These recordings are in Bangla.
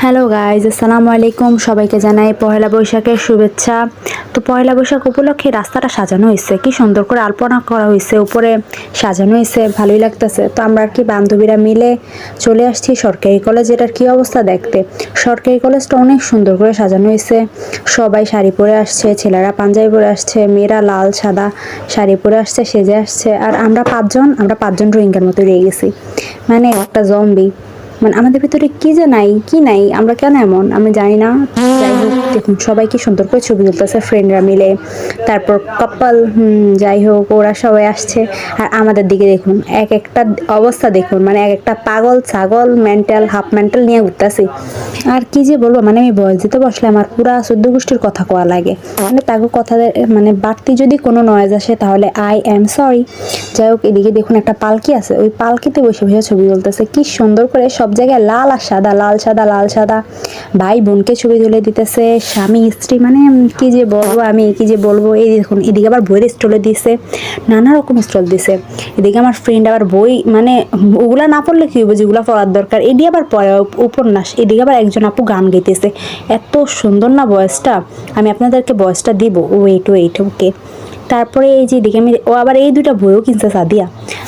হ্যালো গাইজ, আসসালামু আলাইকুম। সবাইকে জানাই পহেলা বৈশাখের শুভেচ্ছা। তো পহেলা বৈশাখ উপলক্ষে রাস্তাটা সাজানো হয়েছে, কি সুন্দর করে আলপনা করা হয়েছে, উপরে সাজানো হয়েছে, ভালোই লাগতেছে। তো আমরা আর কি বান্ধবীরা মিলে চলে আসছি সরকারি কলেজ। এটার কি অবস্থা দেখতে। সরকারি কলেজটা অনেক সুন্দর করে সাজানো হয়েছে। সবাই শাড়ি পরে আসছে, ছেলেরা পাঞ্জাবি পরে আসছে, মেয়েরা লাল সাদা শাড়ি পরে আসছে, সেজে আসছে। আর আমরা পাঁচজন রোহিঙ্গার মতো রয়ে গেছি, মানে একটা জম্বি। মানে আমাদের ভিতরে কি যে নাই কি নাই, আমরা কেন এমন আমি জানি না। যাই হোক, দেখুন সবাই কি সুন্দর করে ছবি তুলতেছে ফ্রেন্ডরা মিলে, তারপর কাপল। যাই হোক, ওরা সবাই আসছে। আর আমাদের দিকে দেখুন এক একটা অবস্থা, দেখুন মানে এক একটা পাগল ছাগল মেন্টাল হাফ মেন্টাল নিয়ে ঘুরতেছি। আর কি যে বলবো, মানে আমি বয়স দিতে বসলে আমার পুরা 14 গোষ্ঠীর কথা কোয়া লাগে। মানে তাকে কথা মানে বাড়তি যদি কোনো নয়েজ আসে তাহলে আই এম সরি। যাই হোক, এদিকে দেখুন একটা পালকি আছে, ওই পালকিতে বসে বসে ছবি তুলতেছে কি সুন্দর করে। সব জায়গায় লাল আর সাদা, লাল সাদা লাল সাদা। ভাই বোনকে ছবি তুলে দিতেছে, স্বামী স্ত্রী, মানে কি যে বলবো আমি, কি যে বলবো। এই দেখুন এদিকে আবার বইয়ের স্টলে দিছে, নানা রকম স্টল দিছে। এদিকে আমার ফ্রেন্ড আবার বই, মানে ওগুলা না পড়লে কি হবে, যেগুলো পড়ার দরকার এটি আবার পড়ে, উপন্যাস। এদিকে আবার একজন আপু গান গাইতেছে, এত সুন্দর না ভয়েসটা। আমি আপনাদেরকে ভয়েসটা দিব, ওয়েট ওকে। তারপরে এই যে এদিকে ও আবার এই দুইটা বইও কিনছে সাদিয়া।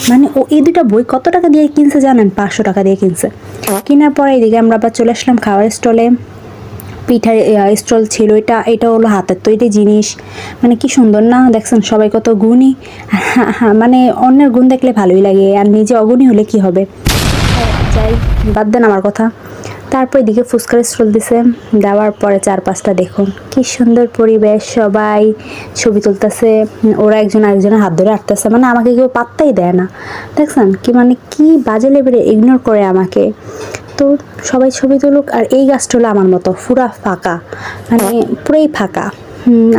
মানে ও এই দুইটা বই কত টাকা দিয়ে কিনছে জানেন? 500 টাকা দিয়ে কিনছে। কেনার পরে এদিকে আমরা আবার চলে আসলাম খাওয়ার স্টলে। পিঠার স্টল ছিল। এটা হলো হাতের তৈরি জিনিস, মানে কি সুন্দর না দেখছেন। সবাই কত গুণী, মানে অন্যের গুণ দেখলে ভালোই লাগে, আর নিজে অগুণী হলে কি হবে। যাই, বাদ দেন আমার কথা। তারপর এদিকে ফুচকার স্টল দিছে, দেওয়ার পরে চারপাশটা দেখুন কি সুন্দর পরিবেশ, সবাই ছবি তুলতেছে। ওরা একজন আরেকজনের হাত ধরে হাঁটতেছে, মানে আমাকে কেউ পাত্তাই দেয় না। দেখছেন কি, মানে কি বাজে লেভেলে ইগনোর করে আমাকে। তো সবাই ছবি তুলুক। আর এই গাছটা হলো আমার মতো পুরা ফাঁকা, মানে পুরাই ফাঁকা।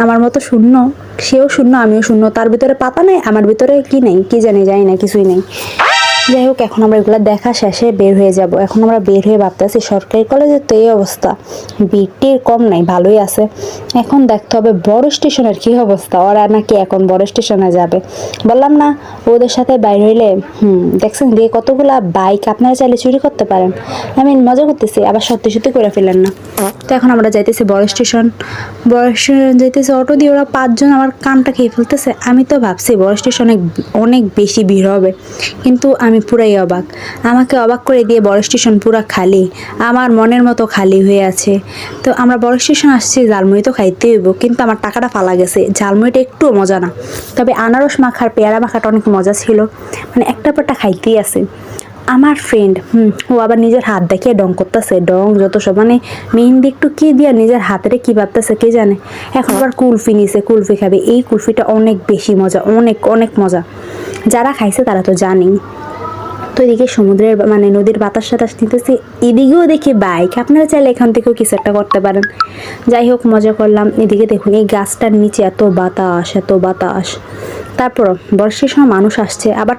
আমার মতো শূন্য, সেও শূন্য আমিও শূন্য। তার ভিতরে পাতা নেই, আমার ভিতরে কি নেই কি জানি না, কিছুই নেই। যাই হোক, এখন আমরা এগুলো দেখা শেষে বের হয়ে যাব। এখন আমরা বের হয়ে ভাবতেছি সরকারি কলেজের তো এই অবস্থা, ভিড়টির কম নাই, ভালোই আছে। এখন দেখতে হবে বড় স্টেশনের কি অবস্থা। ওরা নাকি এখন বড় স্টেশনে যাবে, বললাম না ওদের সাথে বাইর হইলে। দেখছেন দিয়ে কতগুলা বাইক, আপনারা চাইলে চুরি করতে পারেন। আমি মজা করতেছি, আবার সত্যি করে ফেলেন না। তো এখন আমরা যাইতেছি বড় স্টেশন যাইতেছি অটো দিয়ে। ওরা 5 জন আমার কানটা খেয়ে ফেলতেছে। আমি তো ভাবছি বড় স্টেশনে অনেক বেশি ভিড় হবে, কিন্তু আমি পুরাই অবাক। আমাকে অবাক করে দিয়ে বড় স্টেশন পুরা খালি, আমার মনের মতো খালি হয়ে আছে। তো আমরা বড় স্টেশন আসছি, ঝালমুড়ি তো খাইতে হইব, কিন্তু আমার টাকাটা ফালা গেছে। ঝালমুড়িটা একটুও মজা না, তবে আনারস মাখার পেয়ারা মাখাটা অনেক মজা ছিল, মানে একটা পরটা খাইতেই আছে। আমার ফ্রেন্ড ও আবার নিজের হাত দেখিয়ে ডং করতেছে, ডং যত সব, মানে মেহেন্দি একটু কি দিয়া নিজের হাতের কি ভাবতেছে কে জানে। এখন আবার কুলফি নিছে, কুলফি খাবে। এই কুলফিটা অনেক বেশি মজা, অনেক মজা। যারা খাইছে তারা তো জানেই। তো এদিকে সমুদ্রের মানে নদীর বাতাস সাতাস নিতেছি, এদিকেও দেখি বাইক। আপনারা চাইলে এখান থেকেও কিছু একটা করতে পারেন। যাই হোক, মজা করলাম। এদিকে দেখুন এই গাছটার নিচে এত বাতাস। তারপর বর্ষার সময় মানুষ আসছে আবার।